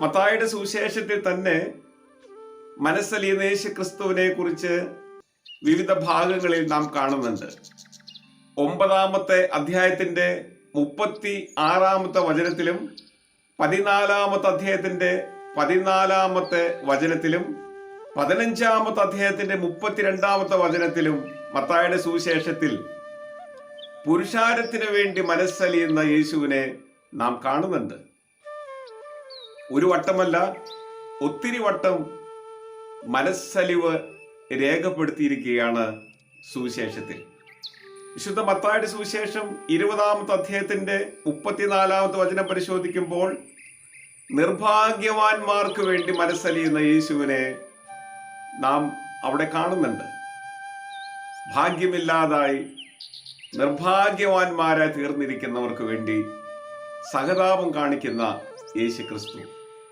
മത്തായിയുടെ സുവിശേഷത്തിൽ തന്നെ മനസ്സലിയുന്ന യേശു ക്രിസ്തുവിനെ കുറിച്ച് വിവിധ ഭാഗങ്ങളിൽ നാം കാണുന്നുണ്ട്. 9-ാമത്തെ അധ്യായത്തിന്റെ 36-ാമത്തെ വചനത്തിലും 14-ാമത്തെ അധ്യായത്തിന്റെ 14-ാമത്തെ വചനത്തിലും 15-ാമത്തെ അധ്യായത്തിന്റെ 32-ാമത്തെ വചനത്തിലും മത്തായിയുടെ സുവിശേഷത്തിൽ പുരുഷാരത്തിന് വേണ്ടി മനസ്സലിയുന്ന യേശുവിനെ നാം കാണുന്നുണ്ട്. ഒരു വട്ടമല്ല, ഒത്തിരി വട്ടം മനസ്സലിവ് രേഖപ്പെടുത്തിയിരിക്കുകയാണ് സുവിശേഷത്തിൽ. വിശുദ്ധ മത്തായിയുടെ സുവിശേഷം 20-ാമത്തെ അധ്യായത്തിന്റെ 34-ാമത്തെ വചനം പരിശോധിക്കുമ്പോൾ നിർഭാഗ്യവാന്മാർക്ക് വേണ്ടി മനസ്സലിയുന്ന യേശുവിനെ നാം അവിടെ കാണുന്നുണ്ട്. ഭാഗ്യമില്ലാതായി നിർഭാഗ്യവാന്മാരായി തീർന്നിരിക്കുന്നവർക്ക് വേണ്ടി സഹതാപം കാണിക്കുന്ന യേശു ക്രിസ്തു.